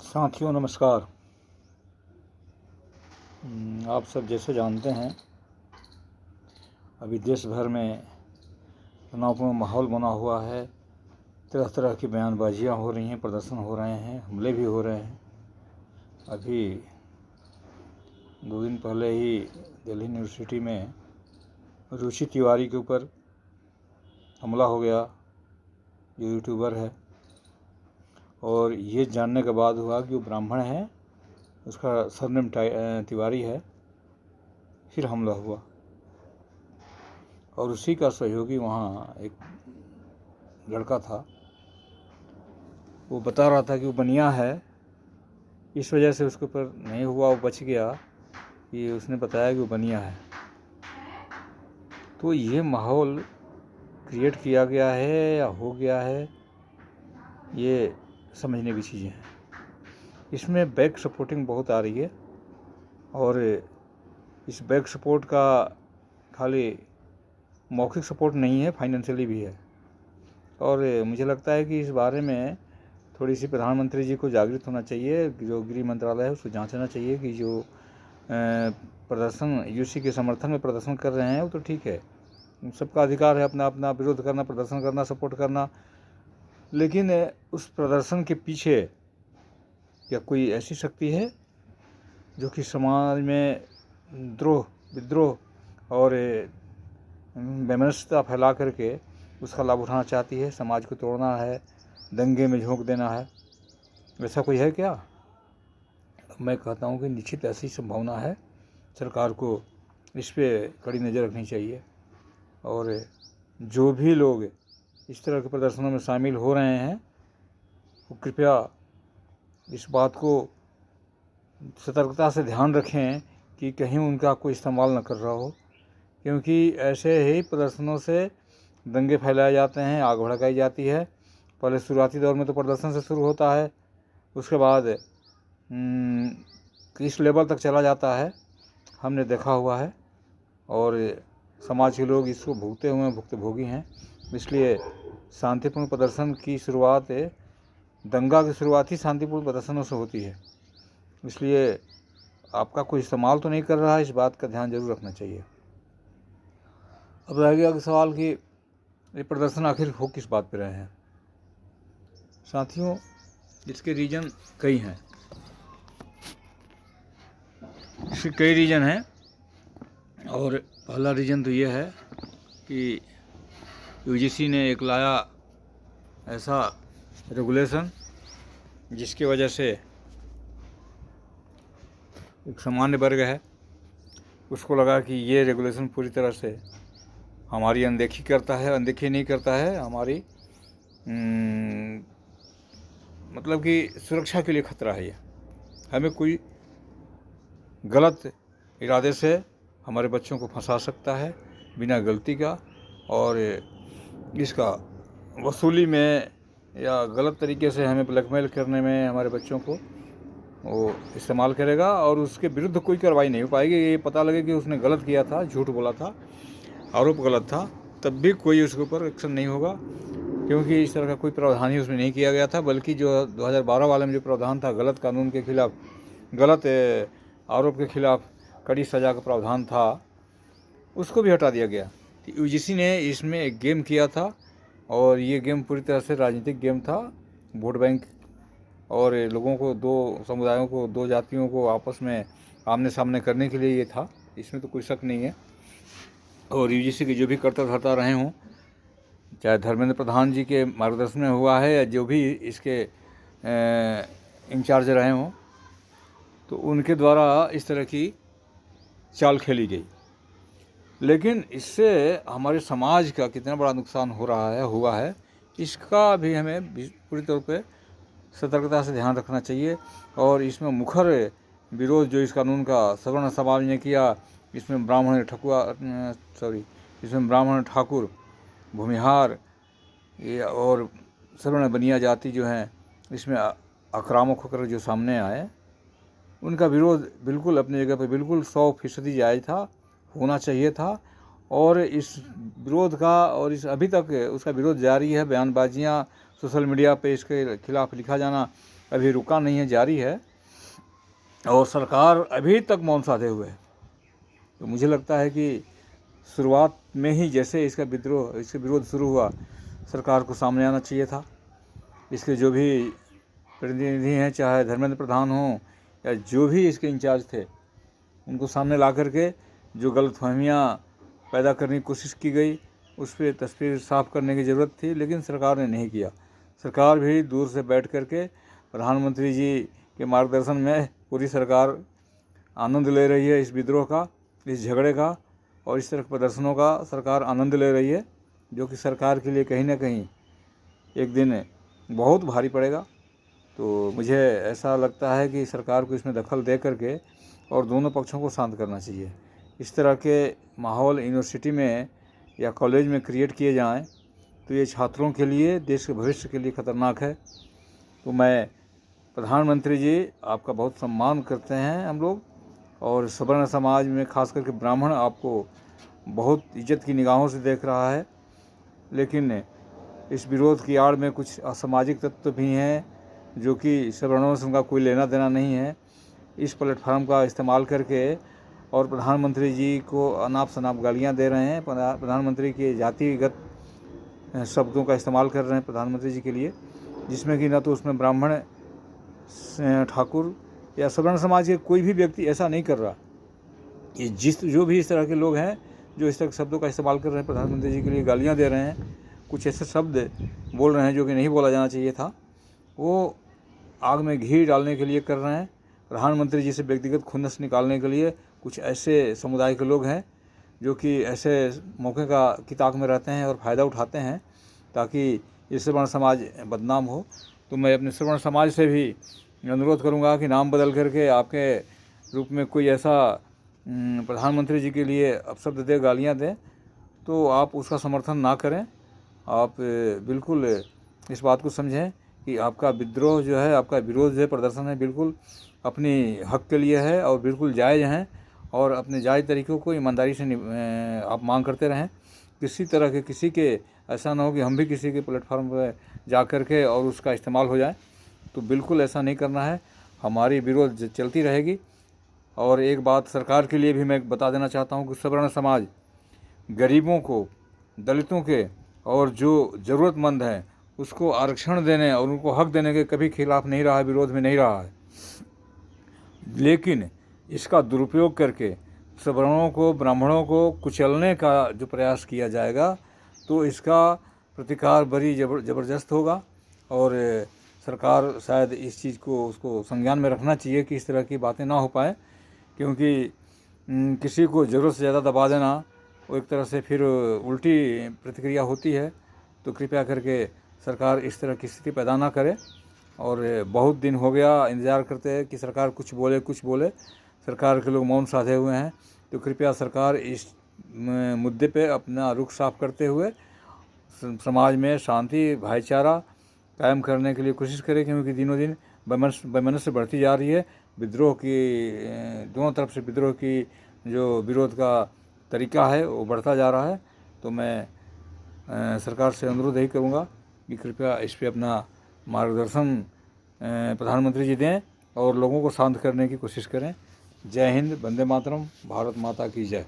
साथियों नमस्कार। आप सब जैसे जानते हैं, अभी देश भर में तनावपूर्ण माहौल बना हुआ है। तरह तरह की बयानबाजियां हो रही हैं, प्रदर्शन हो रहे हैं, हमले भी हो रहे हैं। अभी 2 दिन पहले ही दिल्ली यूनिवर्सिटी में रुचि तिवारी के ऊपर हमला हो गया, जो यूट्यूबर है। और ये जानने के बाद हुआ कि वो ब्राह्मण है, उसका सरनेम तिवारी है। फिर हमला हुआ और उसी का सहयोगी वहाँ एक लड़का था, वो बता रहा था कि वो बनिया है, इस वजह से उसके ऊपर नहीं हुआ, वो बच गया। कि उसने बताया कि वो बनिया है। तो ये माहौल क्रिएट किया गया है या हो गया है, ये समझने की चीज़ें हैं। इसमें बैक सपोर्टिंग बहुत आ रही है और इस बैक सपोर्ट का खाली मौखिक सपोर्ट नहीं है, फाइनेंशियली भी है। और मुझे लगता है कि इस बारे में थोड़ी सी प्रधानमंत्री जी को जागृत होना चाहिए। जो गृह मंत्रालय है उसको जांचना चाहिए कि जो प्रदर्शन यूसी के समर्थन में प्रदर्शन कर रहे हैं वो तो ठीक है, सबका अधिकार है अपना अपना विरोध करना, प्रदर्शन करना, सपोर्ट करना। लेकिन उस प्रदर्शन के पीछे क्या कोई ऐसी शक्ति है जो कि समाज में विद्रोह और वैमनस्यता फैला करके उसका लाभ उठाना चाहती है, समाज को तोड़ना है, दंगे में झोंक देना है? ऐसा कोई है क्या? मैं कहता हूँ कि निश्चित ऐसी संभावना है। सरकार को इस पर कड़ी नज़र रखनी चाहिए और जो भी लोग इस तरह के प्रदर्शनों में शामिल हो रहे हैं वो कृपया इस बात को सतर्कता से ध्यान रखें कि कहीं उनका कोई इस्तेमाल न कर रहा हो, क्योंकि ऐसे ही प्रदर्शनों से दंगे फैलाए जाते हैं, आग भड़काई जाती है। पहले शुरुआती दौर में तो प्रदर्शन से शुरू होता है, उसके बाद किस लेवल तक चला जाता है हमने देखा हुआ है और समाज के लोग इसको भुगते हुए भुक्तभोगी हैं। इसलिए शांतिपूर्ण प्रदर्शन की शुरुआत, दंगा की शुरुआत ही शांतिपूर्ण प्रदर्शनों से होती है। इसलिए आपका कोई इस्तेमाल तो नहीं कर रहा है, इस बात का ध्यान जरूर रखना चाहिए। अब रह गया कि सवाल कि ये प्रदर्शन आखिर हो किस बात पे रहे हैं। साथियों, इसके रीज़न कई हैं, इसके कई रीज़न हैं। और पहला रीज़न तो ये है कि यूजीसी ने एक लाया ऐसा रेगुलेशन जिसकी वजह से एक सामान्य वर्ग है, उसको लगा कि ये रेगुलेशन पूरी तरह से हमारी अनदेखी करता है, अनदेखी नहीं करता है, हमारी मतलब कि सुरक्षा के लिए खतरा है। ये हमें कोई गलत इरादे से हमारे बच्चों को फंसा सकता है बिना गलती का, और इसका वसूली में या गलत तरीके से हमें ब्लैकमेल करने में हमारे बच्चों को वो इस्तेमाल करेगा और उसके विरुद्ध कोई कार्रवाई नहीं हो पाएगी। ये पता लगे कि उसने गलत किया था, झूठ बोला था, आरोप गलत था, तब भी कोई उसके ऊपर एक्शन नहीं होगा, क्योंकि इस तरह का कोई प्रावधान ही उसमें नहीं किया गया था। बल्कि जो 2012 वाले में जो प्रावधान था, गलत कानून के खिलाफ, गलत आरोप के खिलाफ कड़ी सज़ा का प्रावधान था, उसको भी हटा दिया गया। तो यूजीसी ने इसमें एक गेम किया था और ये गेम पूरी तरह से राजनीतिक गेम था। वोट बैंक और लोगों को, दो समुदायों को, दो जातियों को आपस में आमने सामने करने के लिए ये था, इसमें तो कोई शक नहीं है। और यूजीसी के जो भी कर्ता धर्ता रहे हों, चाहे धर्मेंद्र प्रधान जी के मार्गदर्शन में हुआ है या जो भी इसके इंचार्ज रहे हों, तो उनके द्वारा इस तरह की चाल खेली गई। लेकिन इससे हमारे समाज का कितना बड़ा नुकसान हो रहा है, हुआ है, इसका भी हमें पूरी तौर पे सतर्कता से ध्यान रखना चाहिए। और इसमें मुखर विरोध जो इस कानून का सवर्ण समाज ने किया, इसमें ब्राह्मण, ठाकुर, भूमिहार और सवर्ण बनिया जाति जो हैं, इसमें आक्रामक होकर जो सामने आए, उनका विरोध बिल्कुल अपनी जगह पर बिल्कुल 100% जायज़ था, होना चाहिए था। और इस विरोध का और अभी तक उसका विरोध जारी है। बयानबाजियाँ सोशल मीडिया पे इसके खिलाफ लिखा जाना अभी रुका नहीं है, जारी है, और सरकार अभी तक मौन साधे हुए है। तो मुझे लगता है कि शुरुआत में ही जैसे इसका विरोध शुरू हुआ, सरकार को सामने आना चाहिए था। इसके जो भी प्रतिनिधि हैं, चाहे धर्मेंद्र प्रधान हों या जो भी इसके इंचार्ज थे, उनको सामने ला करके जो गलतफहमियाँ पैदा करने की कोशिश की गई, उस पर तस्वीर साफ करने की ज़रूरत थी, लेकिन सरकार ने नहीं किया। सरकार भी दूर से बैठ करके प्रधानमंत्री जी के मार्गदर्शन में पूरी सरकार आनंद ले रही है इस विद्रोह का, इस झगड़े का, और इस तरह के प्रदर्शनों का सरकार आनंद ले रही है, जो कि सरकार के लिए कहीं ना कहीं एक दिन बहुत भारी पड़ेगा। तो मुझे ऐसा लगता है कि सरकार को इसमें दखल दे करके और दोनों पक्षों को शांत करना चाहिए। इस तरह के माहौल यूनिवर्सिटी में या कॉलेज में क्रिएट किए जाएं तो ये छात्रों के लिए, देश के भविष्य के लिए ख़तरनाक है। तो मैं प्रधानमंत्री जी, आपका बहुत सम्मान करते हैं हम लोग, और सवर्ण समाज में खास करके ब्राह्मण आपको बहुत इज्जत की निगाहों से देख रहा है। लेकिन इस विरोध की आड़ में कुछ असामाजिक तत्व भी हैं जो कि सवर्णों से उनका कोई लेना देना नहीं है। इस प्लेटफार्म का इस्तेमाल करके और प्रधानमंत्री जी को अनाप शनाप गालियाँ दे रहे हैं, प्रधानमंत्री के जातिगत शब्दों का इस्तेमाल कर रहे हैं प्रधानमंत्री जी के लिए, जिसमें कि न तो उसमें ब्राह्मण, ठाकुर या सवर्ण समाज के कोई भी व्यक्ति ऐसा नहीं कर रहा। ये जो भी इस तरह के लोग हैं जो इस तरह के शब्दों का इस्तेमाल कर रहे हैं, प्रधानमंत्री जी के लिए गालियाँ दे रहे हैं, कुछ ऐसे शब्द बोल रहे हैं जो कि नहीं बोला जाना चाहिए था, वो आग में घी डालने के लिए कर रहे हैं। प्रधानमंत्री जी से व्यक्तिगत खुन्नस निकालने के लिए कुछ ऐसे समुदाय के लोग हैं जो कि ऐसे मौके की ताक में रहते हैं और फ़ायदा उठाते हैं ताकि ये सवर्ण समाज बदनाम हो। तो मैं अपने सवर्ण समाज से भी अनुरोध करूंगा कि नाम बदल करके आपके रूप में कोई ऐसा प्रधानमंत्री जी के लिए अपशब्द दे, गालियां दें, तो आप उसका समर्थन ना करें। आप बिल्कुल इस बात को समझें कि आपका विद्रोह जो है, आपका विरोध जो है, प्रदर्शन है, बिल्कुल अपनी हक के लिए है और बिल्कुल जायज़ हैं, और अपने जायज़ तरीक़ों को ईमानदारी से आप मांग करते रहें। किसी तरह के किसी के ऐसा ना हो कि हम भी किसी के प्लेटफॉर्म पर जा कर के और उसका इस्तेमाल हो जाए, तो बिल्कुल ऐसा नहीं करना है। हमारी विरोध चलती रहेगी। और एक बात सरकार के लिए भी मैं बता देना चाहता हूँ कि सवर्ण समाज गरीबों को, दलितों के और जो ज़रूरतमंद हैं उसको आरक्षण देने और उनको हक देने के कभी खिलाफ नहीं रहा है, विरोध में नहीं रहा है। लेकिन इसका दुरुपयोग करके सवर्णों को, ब्राह्मणों को कुचलने का जो प्रयास किया जाएगा, तो इसका प्रतिकार बड़ी ज़बरदस्त होगा। और सरकार शायद इस चीज़ को, उसको संज्ञान में रखना चाहिए कि इस तरह की बातें ना हो पाए, क्योंकि किसी को ज़रूरत से ज़्यादा दबा देना वो एक तरह से फिर उल्टी प्रतिक्रिया होती है। तो कृपया करके सरकार इस तरह की स्थिति पैदा ना करे। और बहुत दिन हो गया इंतज़ार करते हैं कि सरकार कुछ बोले। सरकार के लोग मौन साधे हुए हैं। तो कृपया सरकार इस मुद्दे पे अपना रुख साफ करते हुए समाज में शांति, भाईचारा कायम करने के लिए कोशिश करे, क्योंकि दिनों दिन वैमनस्य बढ़ती जा रही है। विद्रोह की, दोनों तरफ से विद्रोह की जो विरोध का तरीका है वो बढ़ता जा रहा है। तो मैं सरकार से अनुरोध यही करूँगा कि कृपया इस पे अपना मार्गदर्शन प्रधानमंत्री जी दें और लोगों को शांत करने की कोशिश करें। जय हिंद, वंदे मातरम, भारत माता की जय।